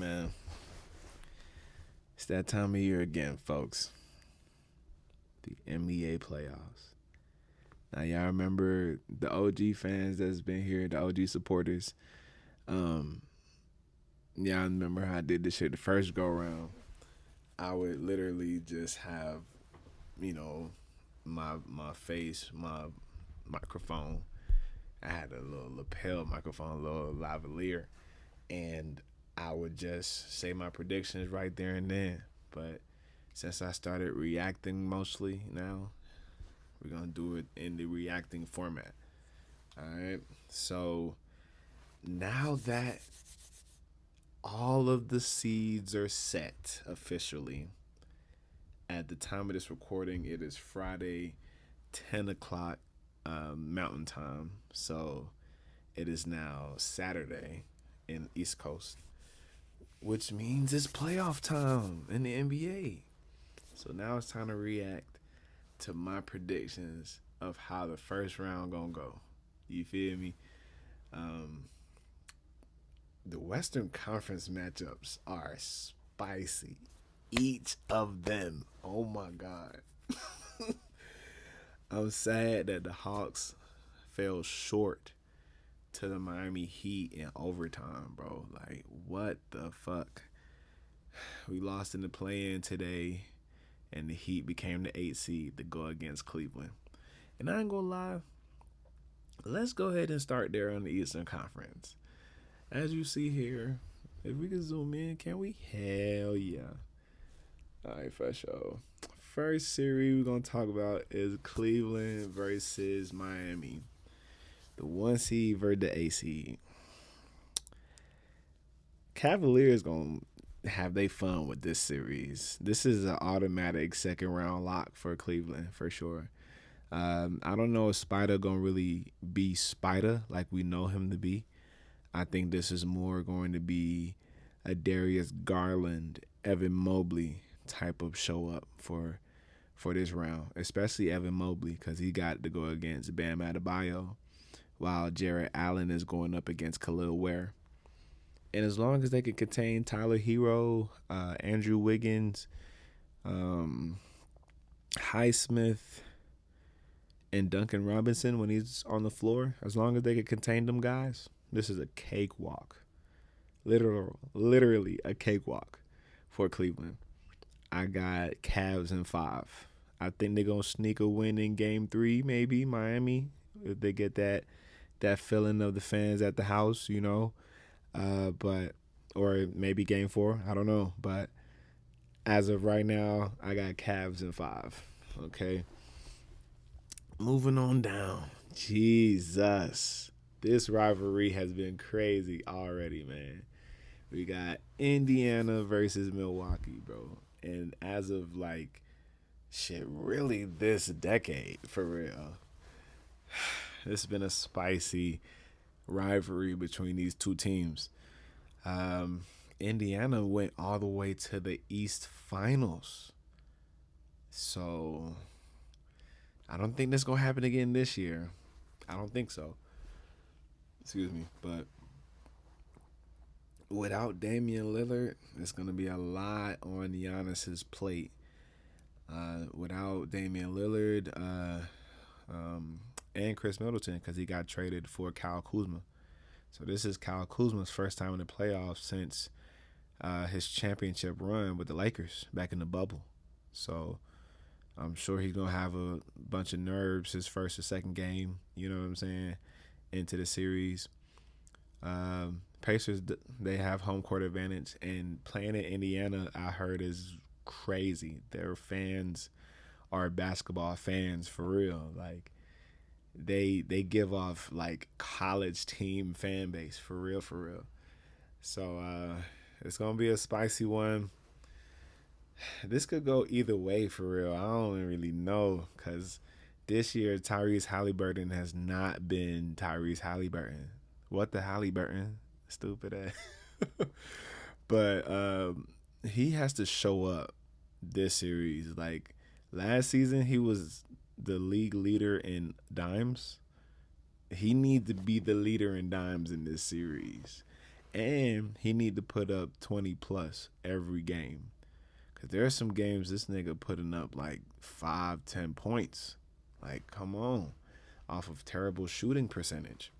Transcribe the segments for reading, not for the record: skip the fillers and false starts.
Man, it's that time of year again, folks. The NBA playoffs. Now, y'all remember the OG fans that's been here, the OG supporters. Um, y'all remember how I did this shit the first go around. I would literally just have, you know, my face, my microphone. I had a little lapel microphone, a little lavalier, and I would just say my predictions right there and then. But since I started reacting mostly now, we're gonna do it in the reacting format. All right. So now that all of the seeds are set officially, at the time of this recording, it is Friday, 10 o'clock Mountain Time. So it is now Saturday in East Coast, which means it's playoff time in the NBA. So now it's time to react to my predictions of how the first round gonna go. You feel me? Um, the Western Conference matchups are spicy. Each of them. Oh my god. I'm sad that the Hawks fell short to the Miami Heat in overtime, bro. Like, what the fuck? We lost in the play-in today, and the Heat became the 8th seed to go against Cleveland. And I ain't gonna lie, let's go ahead and start there on the Eastern Conference. As you see here, if we can zoom in, can we? Hell yeah. All right, for sure. First series we're going to talk about is Cleveland versus Miami. The 1 seed versus the 8 seed. Cavaliers going to have their fun with this series. This is an automatic second round lock for Cleveland, for sure. I don't know if Spider going to really be Spider like we know him to be. I think this is more going to be a Darius Garland, Evan Mobley type of show up for this round, especially Evan Mobley because he got to go against Bam Adebayo while Jarrett Allen is going up against Khalil Ware. And as long as they can contain Tyler Hero, Andrew Wiggins, Highsmith, and Duncan Robinson when he's on the floor, as long as they can contain them guys, this is a cakewalk. Literally a cakewalk for Cleveland. I got Cavs in 5. I think they're going to sneak a win in game 3, maybe, Miami, if they get that feeling of the fans at the house, you know. But or maybe game 4, I don't know. But as of right now, I got Cavs in 5, okay? Moving on down. Jesus. This rivalry has been crazy already, man. We got Indiana versus Milwaukee, bro. And as of like, shit, really this decade, for real. It's been a spicy rivalry between these two teams. Indiana went all the way to the East Finals. So, I don't think this going to happen again this year. I don't think so. Excuse me. But without Damian Lillard, it's going to be a lot on Giannis's plate. Without Damian Lillard and Chris Middleton, because he got traded for Kyle Kuzma. So this is Kyle Kuzma's first time in the playoffs since his championship run with the Lakers back in the bubble. So I'm sure he's going to have a bunch of nerves his first or second game, you know what I'm saying, into the series. Pacers, they have home court advantage, and playing in Indiana, I heard, is crazy. Their fans are basketball fans for real. Like, they give off, like, college team fan base for real, for real. So, it's going to be a spicy one. This could go either way for real. I don't really know because this year Tyrese Halliburton has not been Tyrese Halliburton. What the Halliburton? Stupid ass. But he has to show up this series. Like last season, he was the league leader in dimes. He needs to be the leader in dimes in this series. And he need to put up 20 plus every game. Because there are some games this nigga putting up like 5, 10 points. Like, come on. Off of terrible shooting percentage.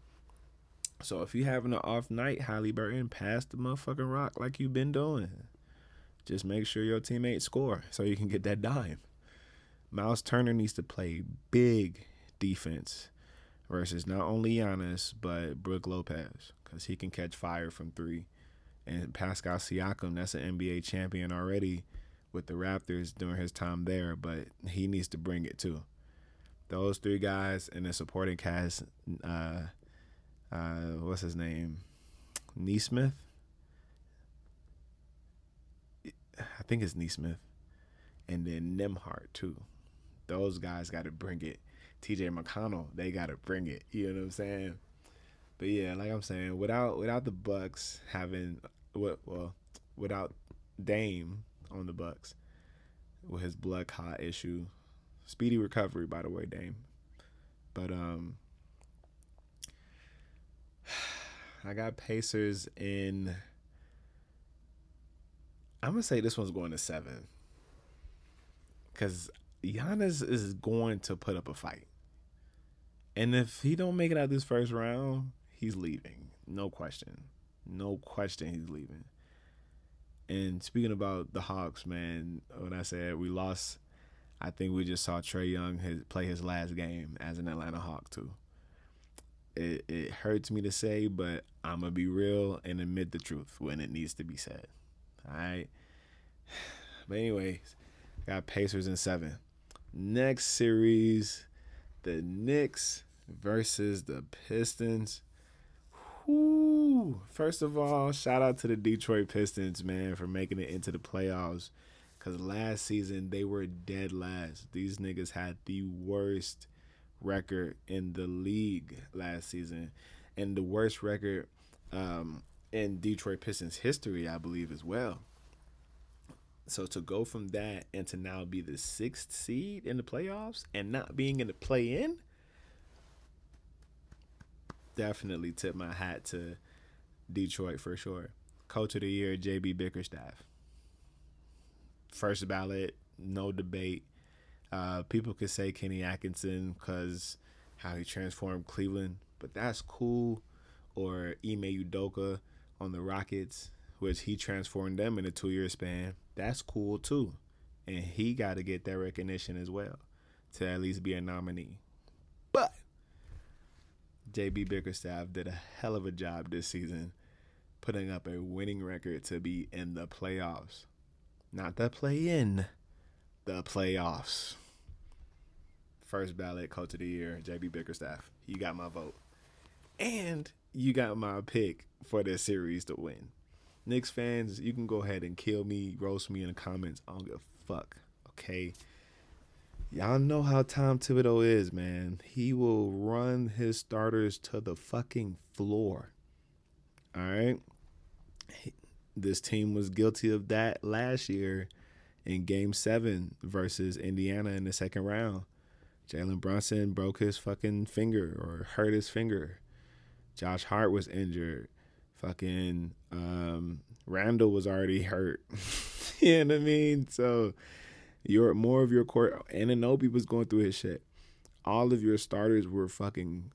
So if you having an off night, Halliburton, pass the motherfucking rock like you've been doing. Just make sure your teammates score so you can get that dime. Miles Turner needs to play big defense versus not only Giannis, but Brook Lopez, because he can catch fire from three. And Pascal Siakam, that's an NBA champion already with the Raptors during his time there, but he needs to bring it too. Those three guys and the supporting cast, what's his name? Neesmith? I think it's Neesmith. And then Nembhard too. Those guys got to bring it. TJ McConnell, they got to bring it. You know what I'm saying? But yeah, like I'm saying, without the Bucks having without Dame on the Bucks with his blood clot issue, speedy recovery by the way, Dame. But I got Pacers in. I'm gonna say this one's going to 7 because Giannis is going to put up a fight, and if he don't make it out this first round, he's leaving. No question, he's leaving. And speaking about the Hawks, man, when I said we lost, I think we just saw Trae Young play his last game as an Atlanta Hawk too. It hurts me to say, but I'm going to be real and admit the truth when it needs to be said. All right? But anyways, got Pacers in 7. Next series, the Knicks versus the Pistons. Whoo. First of all, shout out to the Detroit Pistons, man, for making it into the playoffs. Because last season, they were dead last. These niggas had the worst record in the league last season. And the worst record in Detroit Pistons history, I believe, as well. So to go from that and to now be the 6th seed in the playoffs and not being in the play-in, definitely tip my hat to Detroit for sure. Coach of the Year, JB Bickerstaff. First ballot, no debate. People could say Kenny Atkinson because how he transformed Cleveland, but that's cool. Or Ime Udoka on the Rockets, which he transformed them in a 2-year span. That's cool too. And he got to get that recognition as well to at least be a nominee. But JB Bickerstaff did a hell of a job this season putting up a winning record to be in the playoffs. Not the play-in, the playoffs. First ballot Coach of the Year, JB Bickerstaff. You got my vote. And you got my pick for this series to win. Knicks fans, you can go ahead and kill me, roast me in the comments. I don't give a fuck, okay? Y'all know how Tom Thibodeau is, man. He will run his starters to the fucking floor, all right? This team was guilty of that last year in Game 7 versus Indiana in the second round. Jalen Brunson broke his fucking finger or hurt his finger. Josh Hart was injured. Fucking Randall was already hurt. You know what I mean? So more of your court. Anunoby was going through his shit. All of your starters were fucking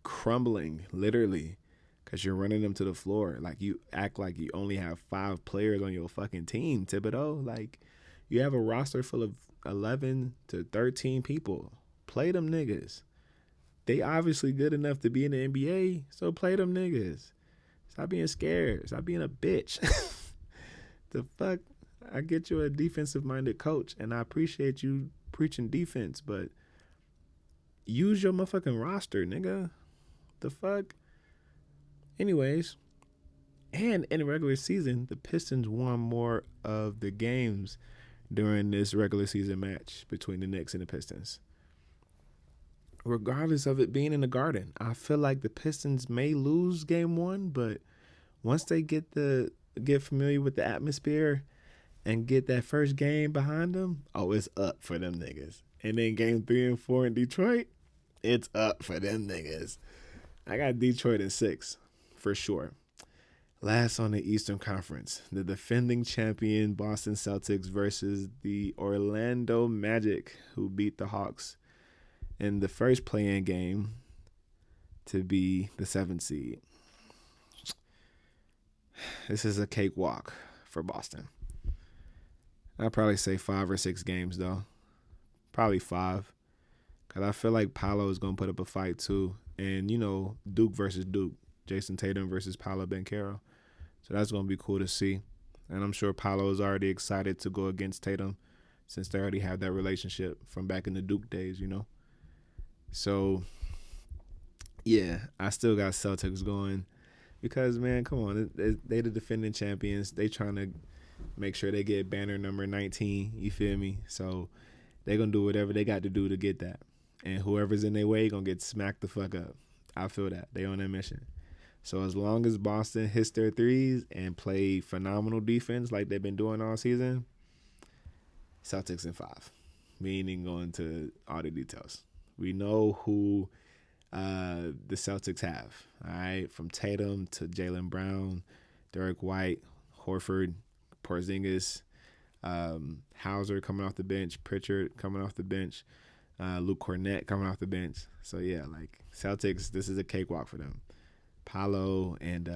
crumbling, literally, because you're running them to the floor. Like, you act like you only have 5 players on your fucking team, Thibodeau. Like, you have a roster full of 11 to 13 people. Play them niggas. They obviously good enough to be in the NBA, so play them niggas. Stop being scared. Stop being a bitch. The fuck? I get you a defensive-minded coach, and I appreciate you preaching defense, but use your motherfucking roster, nigga. The fuck? Anyways, and in the regular season, the Pistons won more of the games during this regular season match between the Knicks and the Pistons. Regardless of it being in the Garden, I feel like the Pistons may lose Game 1, but once they get familiar with the atmosphere and get that first game behind them, it's up for them niggas. And then Game 3 and 4 in Detroit, it's up for them niggas. I got Detroit in 6 for sure. Last on the Eastern Conference, the defending champion Boston Celtics versus the Orlando Magic, who beat the Hawks in the first play-in game to be the 7th seed. This is a cakewalk for Boston. I'd probably say 5 or 6 games, though. Probably 5. Because I feel like Paolo is going to put up a fight, too. And, Duke versus Duke. Jason Tatum versus Paolo Banchero. So that's going to be cool to see. And I'm sure Paolo is already excited to go against Tatum since they already have that relationship from back in the Duke days, So, yeah, I still got Celtics going because, man, come on. They the defending champions. They trying to make sure they get banner number 19, you feel me? So they're going to do whatever they got to do to get that. And whoever's in their way going to get smacked the fuck up. I feel that. They on that mission. So as long as Boston hits their threes and play phenomenal defense like they've been doing all season, Celtics in 5. We ain't even going into all the details. We know who the Celtics have, all right? From Tatum to Jaylen Brown, Derek White, Horford, Porzingis, Hauser coming off the bench, Pritchard coming off the bench, Luke Cornett coming off the bench. So, yeah, Celtics, this is a cakewalk for them. Paolo and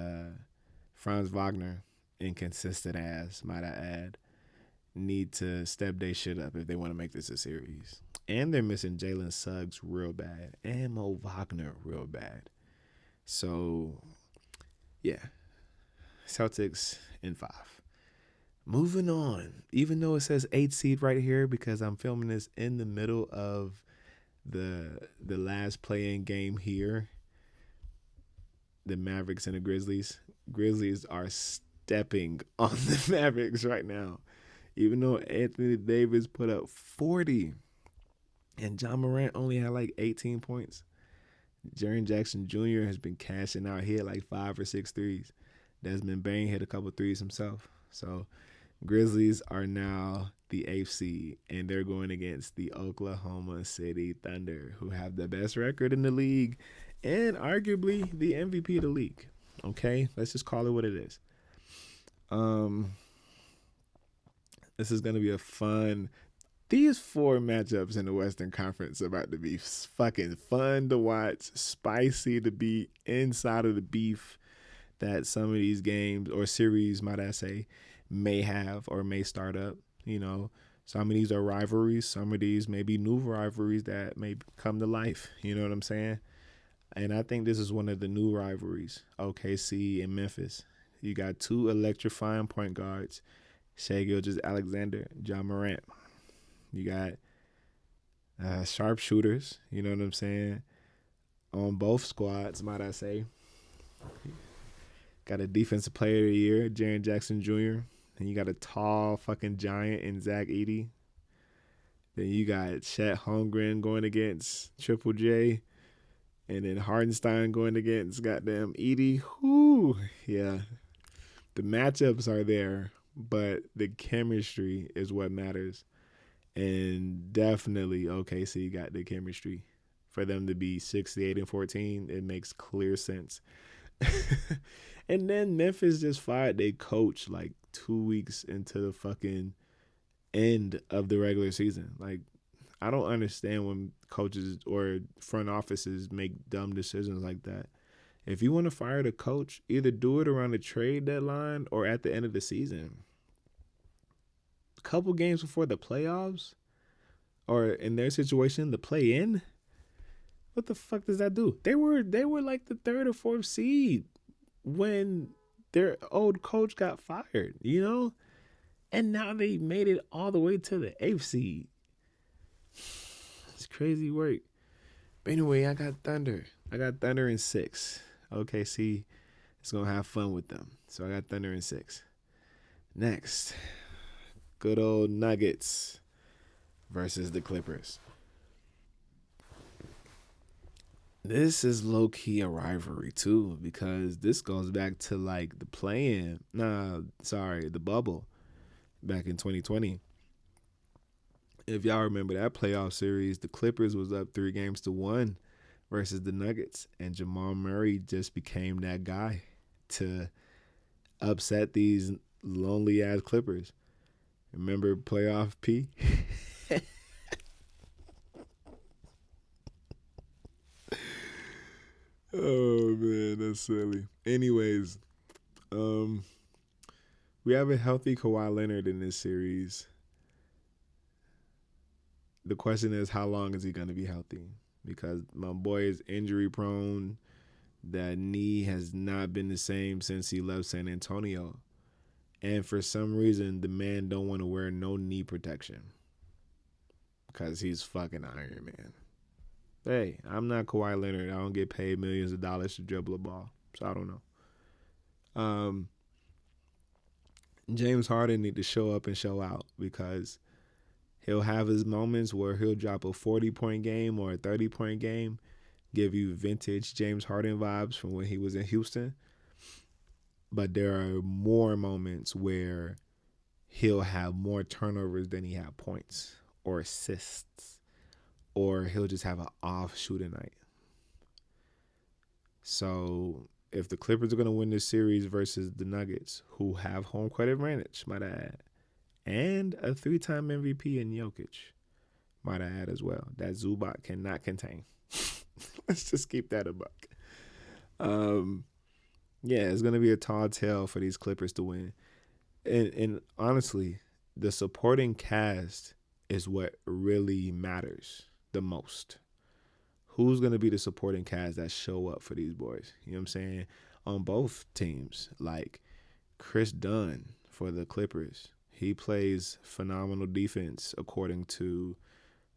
Franz Wagner, inconsistent as, might I add, need to step their shit up if they want to make this a series. And they're missing Jalen Suggs real bad and Mo Wagner real bad. So, yeah, Celtics in 5. Moving on, even though it says 8 seed right here because I'm filming this in the middle of the last play-in game here, the Mavericks and the Grizzlies. Grizzlies are stepping on the Mavericks right now. Even though Anthony Davis put up 40 and John Morant only had 18 points. Jaren Jackson Jr. has been cashing out. He had 5 or 6 threes. Desmond Bane hit a couple threes himself. So Grizzlies are now the 8th seed, and they're going against the Oklahoma City Thunder, who have the best record in the league and arguably the MVP of the league. Okay, let's just call it what it is. This is going to be a fun. These 4 matchups in the Western Conference are about to be fucking fun to watch, spicy to be inside of the beef that some of these games or series, might I say, may have or may start up. Some of these are rivalries. Some of these may be new rivalries that may come to life. You know what I'm saying? And I think this is one of the new rivalries, OKC and Memphis. You got 2 electrifying point guards, Shai Gilgeous-Alexander, John Morant. You got sharpshooters, you know what I'm saying, on both squads, might I say. Got a defensive player of the year, Jaren Jackson Jr., and you got a tall fucking giant in Zach Edey. Then you got Chet Holmgren going against Triple J. And then Hardenstein going against goddamn Edey. Whoo, yeah. The matchups are there, but the chemistry is what matters. And definitely OKC got the chemistry. For them to be 68-14, it makes clear sense. And then Memphis just fired their coach 2 weeks into the fucking end of the regular season. I don't understand when coaches or front offices make dumb decisions like that. If you want to fire the coach, either do it around the trade deadline or at the end of the season. A couple games before the playoffs, or in their situation, the play-in. What the fuck does that do? They were the 3rd or 4th seed when their old coach got fired, And now they made it all the way to the 8th seed. It's crazy work. But anyway, I got Thunder. I got Thunder in 6. OKC is going to have fun with them. So I got Thunder in 6. Next, good old Nuggets versus the Clippers. This is low-key a rivalry, too, because this goes back to, the play-in. The bubble back in 2020. If y'all remember that playoff series, the Clippers was up 3-1 versus the Nuggets, and Jamal Murray just became that guy to upset these lonely ass Clippers. Remember playoff P? Oh man, that's silly. Anyways, um, we have a healthy Kawhi Leonard in this series. The question is, how long is he going to be healthy? Because my boy is injury prone. That knee has not been the same since he left San Antonio. And for some reason, the man don't want to wear no knee protection because he's fucking Iron Man. Hey, I'm not Kawhi Leonard. I don't get paid millions of dollars to dribble a ball, so I don't know. Um, James Harden need to show up and show out because he'll have his moments where he'll drop a 40-point game or a 30-point game, give you vintage James Harden vibes from when he was in Houston. But there are more moments where he'll have more turnovers than he had points or assists, or he'll just have an off shooting night. So if the Clippers are going to win this series versus the Nuggets, who have home court advantage, might I add, and a 3-time MVP in Jokic, might I add as well, that Zubac cannot contain. Let's just keep that a buck. Yeah, it's going to be a tall tale for these Clippers to win. And honestly, the supporting cast is what really matters the most. Who's going to be the supporting cast that show up for these boys? You know what I'm saying? On both teams. Like Chris Dunn for the Clippers. He plays phenomenal defense according to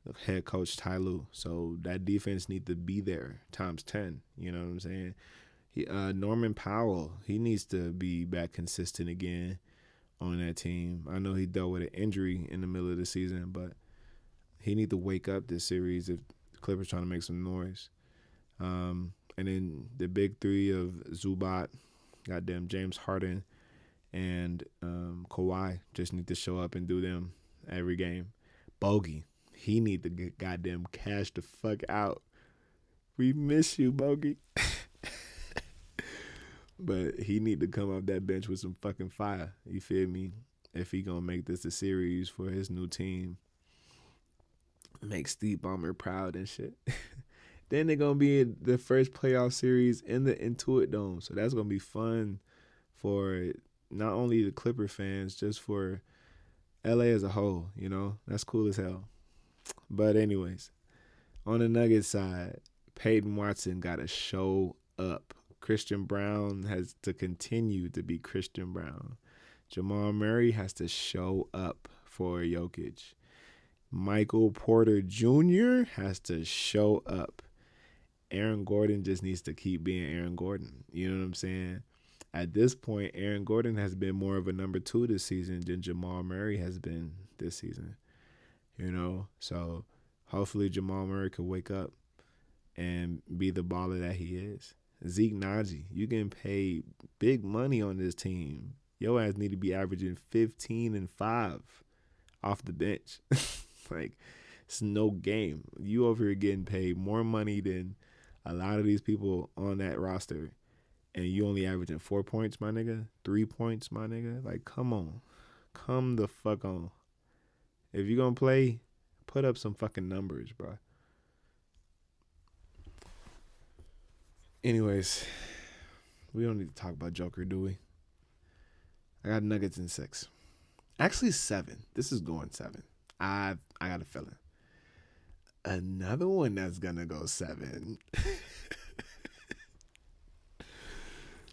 the head coach Ty Lue. So that defense needs to be there times 10. You know what I'm saying? Norman Powell, he needs to be back consistent again on that team. I know he dealt with an injury in the middle of the season, but he need to wake up this series if the Clippers trying to make some noise. And then the big three of Zubac, goddamn James Harden, and Kawhi just need to show up and do them every game. Bogey, he need to get goddamn cash the fuck out. We miss you, Bogey. But he need to come off that bench with some fucking fire. You feel me? If he gonna make this a series for his new team. Make Steve Ballmer proud and shit. Then they're gonna be in the first playoff series in the Intuit Dome. So that's gonna be fun for not only the Clipper fans, just for LA as a whole, you know? That's cool as hell. But anyways, on the Nuggets side, Peyton Watson gotta show up. Christian Brown has to continue to be Christian Brown. Jamal Murray has to show up for Jokic. Michael Porter Jr. has to show up. Aaron Gordon just needs to keep being Aaron Gordon. You know what I'm saying? At this point, Aaron Gordon has been more of a number 2 this season than Jamal Murray has been this season. You know? So hopefully Jamal Murray could wake up and be the baller that he is. Zeke Naji, you getting paid big money on this team. Your ass need to be averaging 15 and 5 off the bench. Like, it's no game. You over here getting paid more money than a lot of these people on that roster, and you only averaging 4 points, my nigga. 3 points, my nigga. Like, come on. Come the fuck on. If you gonna play, put up some fucking numbers, bro. Anyways, we don't need to talk about Joker, do we? I got Nuggets in 6. Actually, 7. This is going 7. I got a feeling. Another one that's gonna go 7.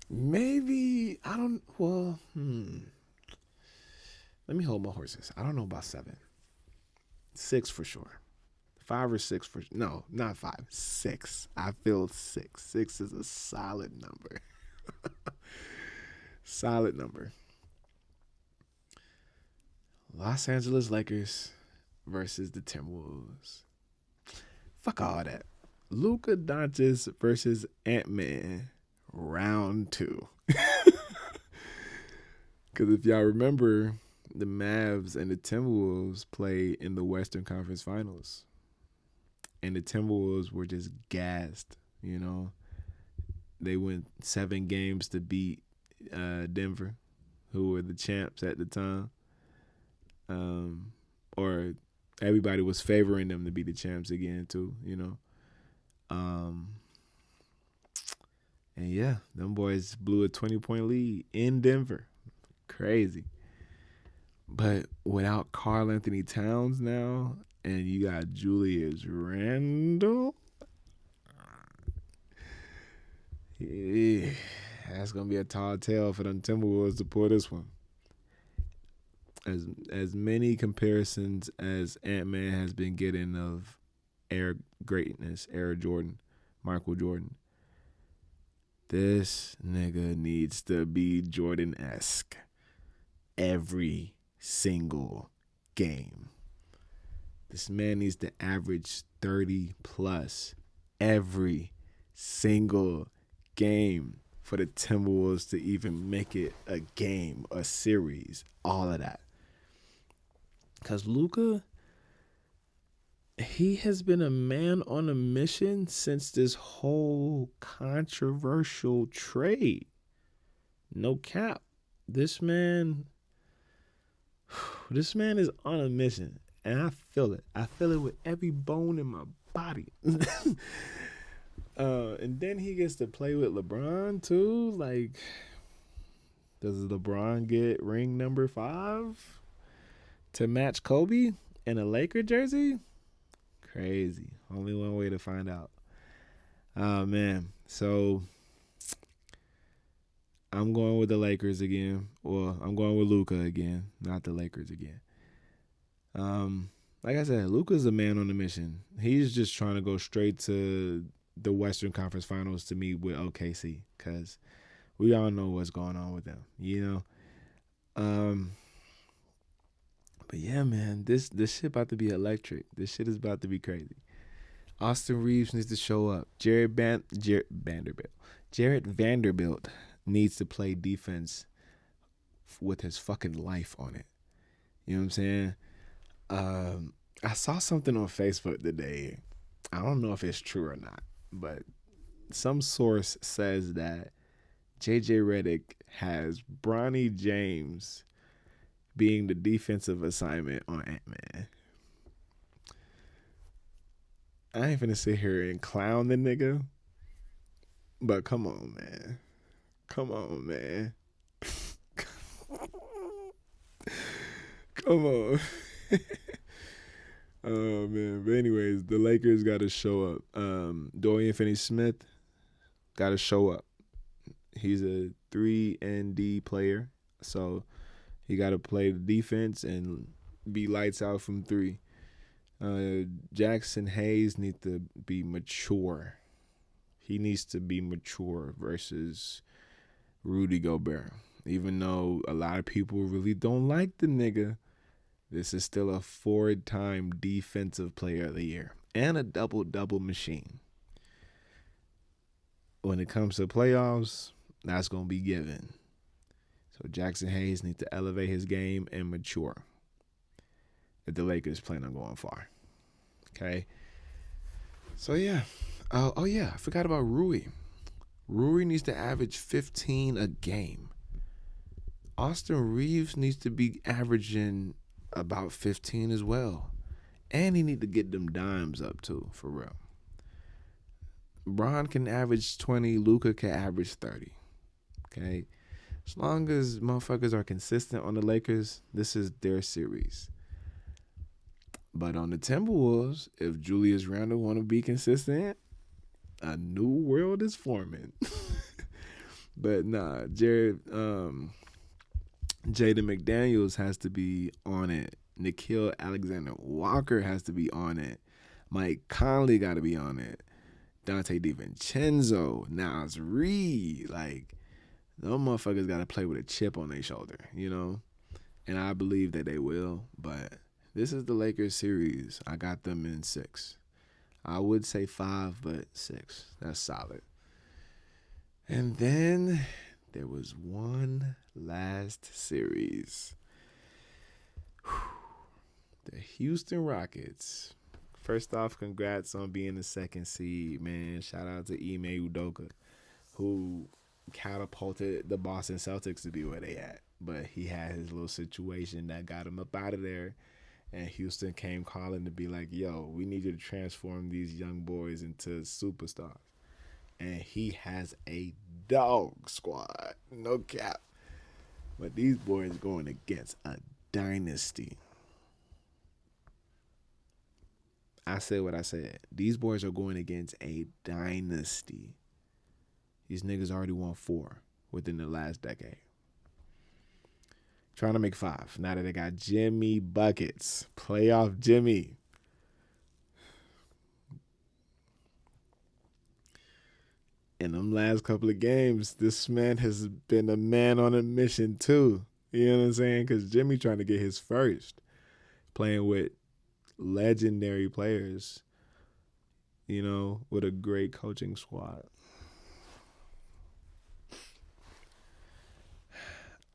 Maybe I don't. Well, let me hold my horses. I don't know about 7. 6 for sure. 5 or 6 for no, not 5. 6. I feel 6. 6 is a solid number. Solid number. Los Angeles Lakers versus the Timberwolves. Fuck all that. Luka Doncic versus Ant-Man, round 2. Because if y'all remember, the Mavs and the Timberwolves played in the Western Conference Finals. And the Timberwolves were just gassed, you know. They went 7 games to beat Denver, who were the champs at the time. Or everybody was favoring them to be the champs again too, you know. Um, and yeah, them boys blew a 20-point lead in Denver. Crazy. But without Karl Anthony Towns now, and you got Julius Randle, yeah, that's gonna be a tall tale for them Timberwolves to pull this one. As many comparisons as Ant-Man has been getting of Air greatness, Air Jordan, Michael Jordan, this nigga needs to be Jordan-esque every single game. This man needs to average 30 plus every single game for the Timberwolves to even make it a game, a series, all of that. Because Luka, he has been a man on a mission since this whole controversial trade. No cap. This man is on a mission. And I feel it. I feel it with every bone in my body. And then he gets to play with LeBron too. Like, does LeBron get ring number 5 to match Kobe in a Laker jersey? Crazy. Only one way to find out. Oh, man. So, I'm going with the Lakers again. Well, I'm going with Luka again, not the Lakers again. Like I said, Luka's a man on a mission. He's just trying to go straight to the Western Conference Finals to meet with OKC because we all know what's going on with them, you know. But yeah, man, this shit about to be electric. This shit is about to be crazy. Austin Reeves needs to show up. Jared Vanderbilt needs to play defense with his fucking life on it. You know what I'm saying? I saw something on Facebook today. I don't know if it's true or not, but some source says that JJ Redick has Bronny James being the defensive assignment on Ant-Man. I ain't finna sit here and clown the nigga, but come on, man. Come on, man. Come on. Oh, man. But anyways, the Lakers got to show up. Dorian Finney-Smith got to show up. He's a 3-and-D player, so he got to play the defense and be lights out from 3. Jackson Hayes needs to be mature. He needs to be mature versus Rudy Gobert. Even though a lot of people really don't like the nigga, this is still a 4-time defensive player of the year and a double-double machine. When it comes to playoffs, that's going to be given. So Jackson Hayes needs to elevate his game and mature if the Lakers plan on going far. Okay? So, yeah. Oh, yeah. I forgot about Rui. Rui needs to average 15 a game. Austin Reeves needs to be averaging about 15 as well. And he need to get them dimes up, too, for real. Bron can average 20. Luka can average 30. Okay? As long as motherfuckers are consistent on the Lakers, this is their series. But on the Timberwolves, if Julius Randle want to be consistent, a new world is forming. But nah, Jaden McDaniels has to be on it. Nickeil Alexander-Walker has to be on it. Mike Conley got to be on it. Dante DiVincenzo, Nas Reed, like, those motherfuckers got to play with a chip on their shoulder, you know? And I believe that they will, but this is the Lakers series. I got them in 6. I would say 5, but 6. That's solid. And then there was one last series. The Houston Rockets. First off, congrats on being the 2nd seed, man. Shout out to Ime Udoka, who catapulted the Boston Celtics to be where they at. But he had his little situation that got him up out of there. And Houston came calling to be like, yo, we need you to transform these young boys into superstars. And he has a dog squad. No cap. But these boys going against a dynasty. I said what I said. These boys are going against a dynasty. These niggas already won 4 within the last decade. Trying to make 5. Now that they got Jimmy Buckets. Playoff Jimmy. In them last couple of games, this man has been a man on a mission too. You know what I'm saying? Because Jimmy trying to get his first. Playing with legendary players. You know, with a great coaching squad.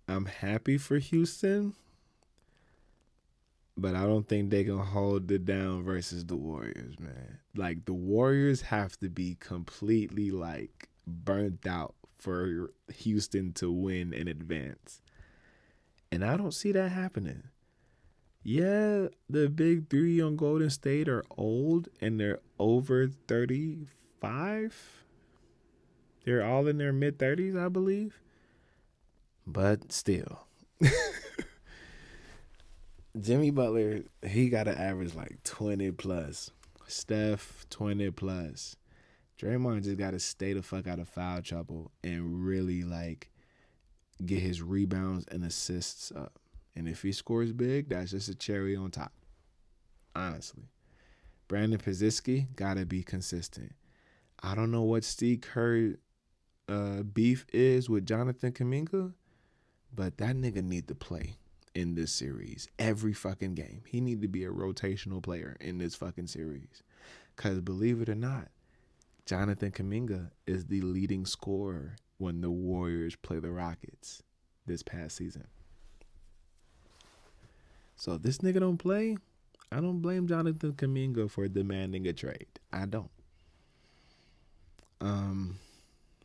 I'm happy for Houston, but I don't think they can hold it down versus the Warriors, man. Like, the Warriors have to be completely, like, burnt out for Houston to win and advance. And I don't see that happening. Yeah, the big 3 on Golden State are old, and they're over 35. They're all in their mid-30s, I believe. But still, Jimmy Butler, he got to average like 20 plus. Steph, 20 plus. Draymond just got to stay the fuck out of foul trouble and really like get his rebounds and assists up. And if he scores big, that's just a cherry on top. Honestly. Brandon Podziemski got to be consistent. I don't know what Steve Kerr beef is with Jonathan Kuminga. But that nigga need to play in this series every fucking game. He need to be a rotational player in this fucking series. Because believe it or not, Jonathan Kuminga is the leading scorer when the Warriors play the Rockets this past season. So if this nigga don't play, I don't blame Jonathan Kuminga for demanding a trade. I don't.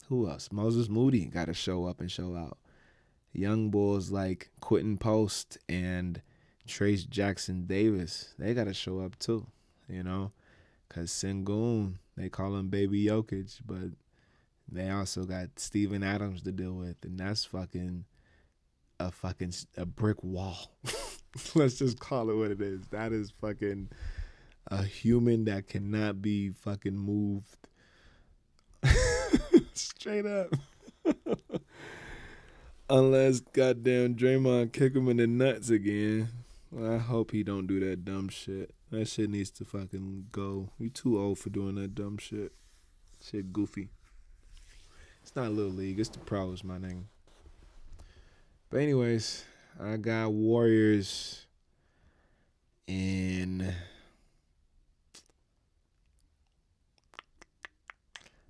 Who else? Moses Moody got to show up and show out. Young bulls like Quentin Post and Trace Jackson Davis, they got to show up too, you know, because Sengun, they call him Baby Jokic, but they also got Steven Adams to deal with, and that's fucking a brick wall. Let's just call it what it is. That is fucking a human that cannot be fucking moved. Straight up. Unless goddamn Draymond kick him in the nuts again. Well, I hope he don't do that dumb shit. That shit needs to fucking go. You too old for doing that dumb shit. Shit goofy. It's not Little League. It's the pros, my nigga. But anyways, I got Warriors in...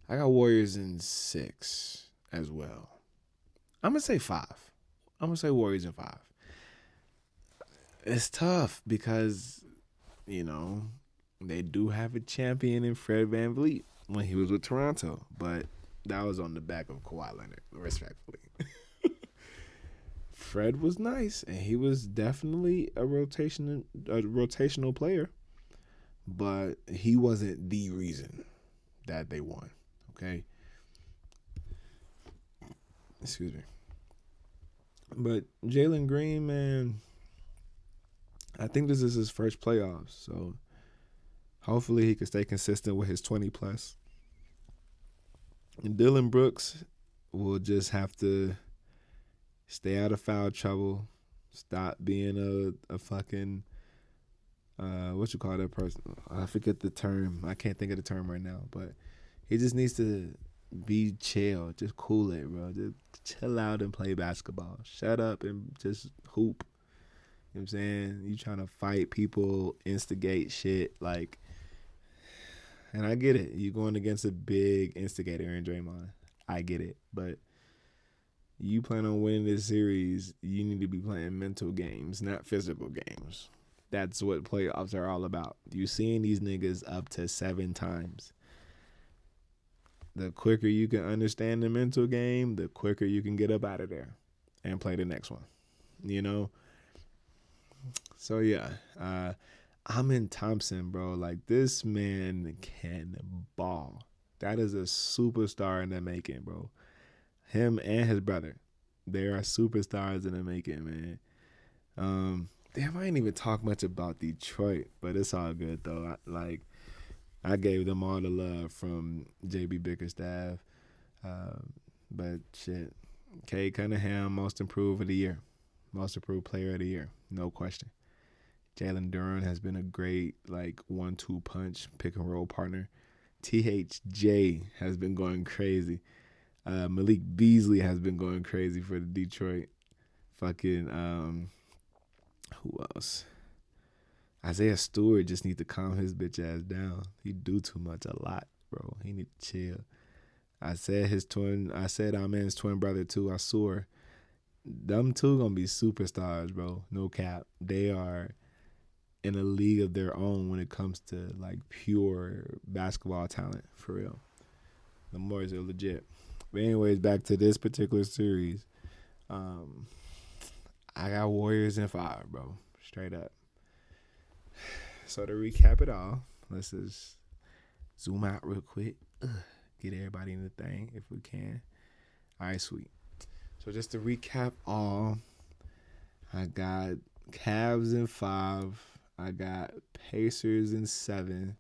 I got Warriors in 6 as well. I'm going to say 5. I'm going to say Warriors in 5. It's tough because, you know, they do have a champion in Fred VanVleet when he was with Toronto. But that was on the back of Kawhi Leonard, respectfully. Fred was nice, and he was definitely a rotational player. But he wasn't the reason that they won, okay? Excuse me. But Jalen Green, man, I think this is his first playoffs. So hopefully he can stay consistent with his 20 plus. And Dylan Brooks will just have to stay out of foul trouble. Stop being a fucking, what you call that person? I forget the term. I can't think of the term right now. But he just needs to be chill. Just cool it, bro. Just chill out and play basketball. Shut up and just hoop. You know what I'm saying? You trying to fight people, instigate shit. Like, and I get it. You're going against a big instigator in Draymond. I get it. But you plan on winning this series, you need to be playing mental games, not physical games. That's what playoffs are all about. You seeing these niggas up to 7 times. The quicker you can understand the mental game, the quicker you can get up out of there and play the next one. You know? So yeah, Amin Thompson, bro. Like this man can ball. That is a superstar in the making, bro. Him and his brother, they are superstars in the making, man. Damn, I ain't even talk much about Detroit, but it's all good though. I gave them all the love from JB Bickerstaff, but shit, Cade Cunningham, most improved of the year, most improved player of the year, no question. Jalen Duren has been a great like 1-2 punch pick and roll partner. THJ has been going crazy. Malik Beasley has been going crazy for the Detroit. Fucking who else? Isaiah Stewart just need to calm his bitch ass down. He do too much a lot, bro. He need to chill. I said Amen's twin brother too. I swore. Them two gonna be superstars, bro. No cap. They are in a league of their own when it comes to like pure basketball talent, for real. The Moors are legit. But anyways, back to this particular series. I got Warriors in 5, bro. Straight up. So to recap it all, let's just zoom out real quick. Get everybody in the thing if we can. All right, sweet. So just to recap all, I got Cavs in 5. I got Pacers in 7.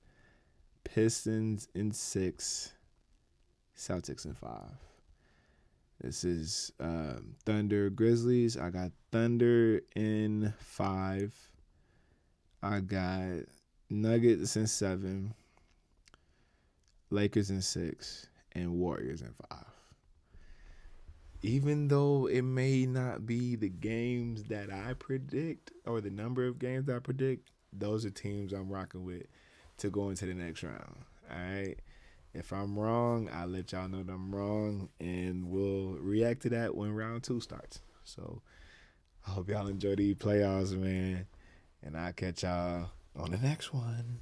Pistons in 6. Celtics in 5. This is Thunder Grizzlies. I got Thunder in 5. I got Nuggets in 7. Lakers in 6. And Warriors in 5. Even though it may not be the games that I predict or the number of games that I predict, those are teams I'm rocking with to go into the next round. All right. If I'm wrong, I'll let y'all know that I'm wrong, and we'll react to that when round 2 starts. So I hope y'all enjoy these playoffs, man, and I'll catch y'all on the next one.